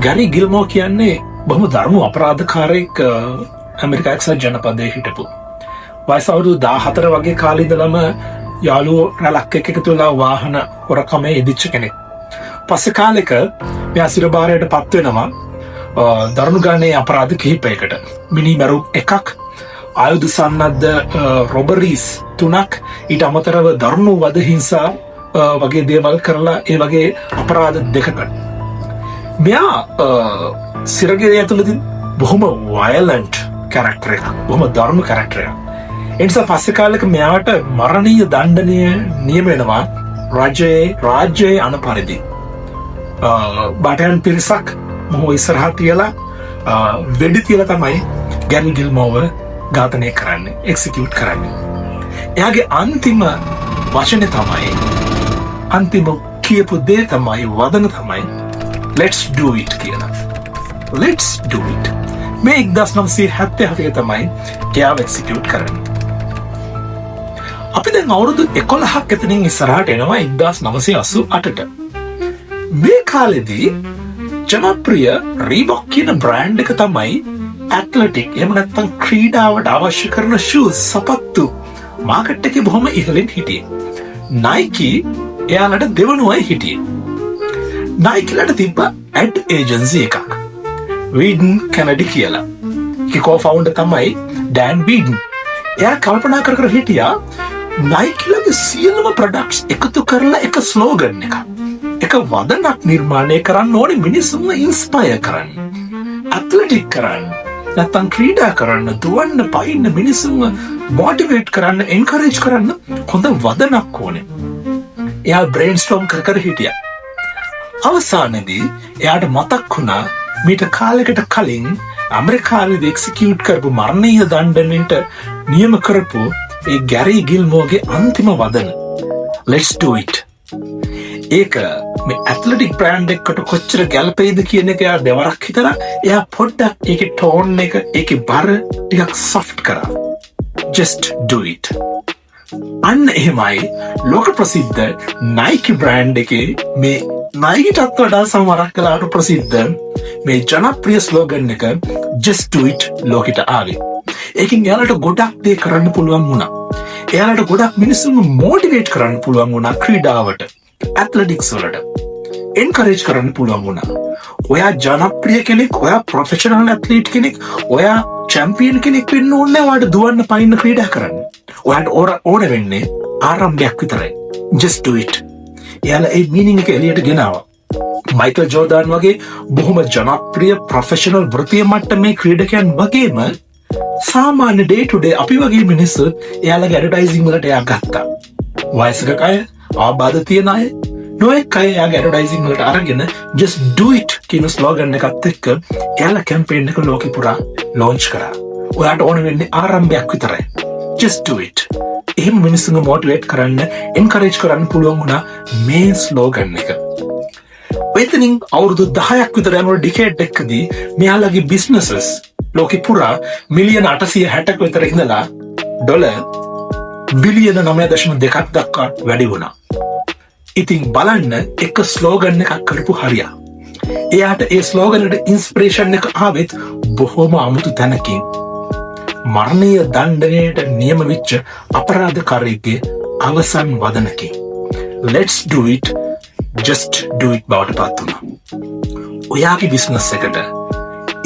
ගැරි ගිල්මෝ කියන්නේ බොහොම දරුණු අපරාධකාරයෙක් ඇමරිකා එක්සත් ජනපදයේ හිටපු. වයස අවුරුදු 14 වගේ කාලේ ඉඳලම යාළුවෝ රැලක් එක්ක එකතු වෙලා වාහන හොරකමේ ඉදිච්ච කෙනෙක්. පස්සේ කාලෙක මෙයා සිරබාරයට පත් වෙනවා දරුණු ගණනේ අපරාධ කිහිපයකට. මිනි මැරුම් එකක්, ආයුධ සන්නද්ධ රොබරීස් 3ක්, ඊට අමතරව දරුණු වද හිංසා වගේ දේවල් කරලා ඒ වගේ අපරාධ 2කට. මෙයා සිරගෙය ඇතුළතින් බොහොම වයලන්ට් කැරක්ටර් එකක්, බොහොම දරුණු කැරක්ටර් එකක්. ඒ නිසා පස්සේ කාලෙක මෙයාට මරණීය දණ්ඩනය නියම වෙනවා රාජ්‍යයේ අන පරිදි. බටයන් පිරිසක් මොහොම ඉස්සරහා තියලා වෙඩි තියලා තමයි ගැරි ගිල්මෝව ඝාතනය කරන්නේ, එක්සිකියුට් කරන්නේ. එයාගේ අන්තිම වචනේ තමයි, අන්තිම කියපු දේ තමයි, වදන තමයි let's do it කියලා. let's do it. මේ 1977 තමයි එයාව එක්සිකියුට් කරන්නේ. අපි දැන් අවුරුදු 11ක් එතනින් ඉස්සරහට එනවා 1988ට. මේ කාලෙදී ජනප්‍රිය රීබොක් කියන බ්‍රෑන්ඩ් එක තමයි ඇත්ලටික්, එහෙම නැත්නම් ක්‍රීඩාවට අවශ්‍ය කරන ෂූස්, සපත්තු මාකට් එකේ බොහොම ඉහළින් හිටියේ. නයිකි එයාලට දෙවනුවයි හිටියේ. නයිකිලට තිබ්බ ඇඩ් ඒජන්සි එකක්, වීඩන් කැනඩි කියලා. කිකෝ ෆවුන්ඩර් තමයි ඩෑන් වීඩන්. එයා කල්පනා කර හිටියා නයිකිලගේ සියලුම ප්‍රොඩක්ට්ස් එකතු කරලා එක ස්ලෝගන් එක වදනක් නිර්මාණය කරන්න ඕනේ, මිනිස්සුන්ව ඉන්ස්පයර් කරන්න, ඇත්ලටික් කරන්න, නැත්නම් ක්‍රීඩා කරන්න, දුවන්න, පයින්න, මිනිස්සුන්ව මොටිවේට් කරන්න, එන්කරේජ් කරන්න හොඳ වදනක් ඕනේ. එයා බ්‍රේන්ස්ටෝම් කර හිටියා. අවසානයේදී එයාට මතක් වුණා මීට කාලයකට කලින් ඇමරිකාවේ එක්සිකියුට් කරපු මරණීය දණ්ඩනයට නියම කරපු ඒ ගැරි ගිල්මෝගේ අන්තිම වදන let's do it. ඒක මේ ඇත්ලටික් බ්‍රෑන්ඩ් එකකට කොච්චර ගැලපෙයිද කියන එක එයා දෙවරක් හිතලා එයා පොඩ්ඩක් ඒකේ ටෝන් එක, ඒකේ බර ටිකක් සොෆ්ට් කරා. just do it. අන්න එහෙමයි ලෝක ප්‍රසිද්ධ නයිකි බ්‍රෑන්ඩ් එකේ මේ නයිකිටත් වඩා සමහරක් කලාට ප්‍රසිද්ධ මේ ජනප්‍රිය ස්ලෝගන් එක just do it ලෝකෙට ආවේ. ඒකින් එයාලට ගොඩක් දේ කරන්න පුළුවන් වුණා. එයාලට ගොඩක් මිනිස්සුන්ව මොටිවේට් කරන්න පුළුවන් වුණා ක්‍රීඩාවට, ඇත්ලටික්ස් වලට එන්කරේජ් කරන්න පුළුවන් වුණා. ඔයා ජනප්‍රිය කෙනෙක්, ඔයා ප්‍රොෆෙෂනල් ඇත්ලීට් කෙනෙක්, ඔයා චැම්පියන් කෙනෙක් වෙන්න ඕනේ ඔයාට දුවන්න, පයින්න, ක්‍රීඩා කරන්න. ඔයාට ඕන වෙන්නේ ආරම්භයක් විතරයි. just do it. එයාලා ඒ මීනින් එක එළියට ගෙනාවා. මයිකල් ජෝර්ඩන් වගේ බොහොම ජනප්‍රිය ප්‍රොෆෙෂනල් වෘත්තීය මට්ටමේ ක්‍රීඩකයන් වගේම සාමාන්‍ය ඩේ ටු ඩේ අපි වගේ මිනිස්සු එයාලගේ ඇඩ්වර්ටයිසිං වලට එයා ගත්තා. වයසක අය, ආබාධ තියෙන අය, නොයෙක් අය එයාගේ ඇඩ්වර්ටයිසිං වලට අරගෙන just do it කියන ස්ලෝගන් එකත් එක්ක එයාලා කැම්පේන් එක ලෝකෙ පුරා ලොන්ච් කරා. ඔයාට ඕන වෙන්නේ ආරම්භයක් විතරයි. just do it. එහෙම මිනිස්සුන්ව මොටිවේට් කරන්න, එන්කරේජ් කරන්න පුළුවන් වුණා මේ ස්ලෝගන් එක. එතනින් අවුරුදු 10ක් විතර යන ඩිකේඩ් එකකදී මෙයාලගේ බිස්නසස් ලෝකෙ පුරා මිලියන 860ක විතර ඉඳලා ඩොලර් බිලියන 9.2ක් දක්වා වැඩි වුණා. ඉතින් බලන්න එක ස්ලෝගන් එකක් කරපු හරිය. එයාට ඒ ස්ලෝගන් එකට ඉන්ස්පිරේෂන් එක ආවෙත් බොහොම අමුතු තැනකින්. මරණීය දණ්ඩනයට නියම වෙච්ච අපරාධකාරයෙක්ගේ අවසන් වදනකින්. let's do it, just do it බවට පත් වුණා. ඔයාගේ බිස්නස් එකට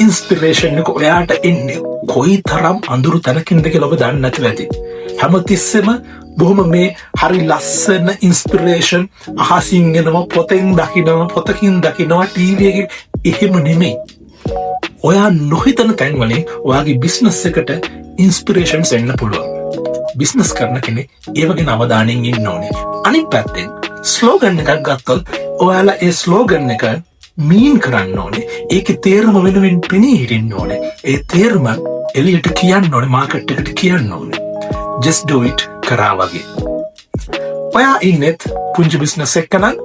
ඉන්ස්පිරේෂන් එක ඔයාට එන්නේ කොයි තරම් අඳුරු තැනකින්ද කියලා ඔබ දන්නේ නැතුව ඇති. හැමතිස්සෙම බොහොම මේ හරි ලස්සන ඉන්ස්පිරේෂන් අහසින් එනවා, පොතකින් දකිනවා, ටීවී එකකින්. එහෙම නෙමෙයි. ඔයා නොහිතන තැන්වලින් ඔයාගේ බිස්නස් එකට ඉන්ස්පිරේෂන්ස් එන්න පුළුවන්. බිස්නස් කරන කෙනෙක් ඒ වගේ අවධානයෙන් ඉන්න ඕනේ. අනිත් පැත්තෙන් ස්ලෝගන් එකක් ගත්තොත් ඔයාලා ඒ ස්ලෝගන් එක මීන් කරන්න ඕනේ. ඒකේ තේරුම වෙනුවෙන් පෙනී හිටින්න ඕනේ. ඒ තේරුම එළියට කියන්න ඕනේ, මාකට් එකට කියන්න ඕනේ. just do it කරා වගේ. ඔයා ඉන්නෙත් පුංචි බිස්නස් එකක නම්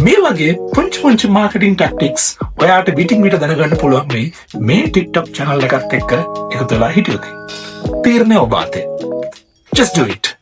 මේ වගේ පුංචි මාකටිං ටැක්ටික්ස් ඔයාට විටින් විට දැනගන්න පුළුවන් වෙයි මේ TikTok channel එකත් එක්ක එකතු වෙලා හිටියොත්. තීරණය ඔබ අතේ. just do it.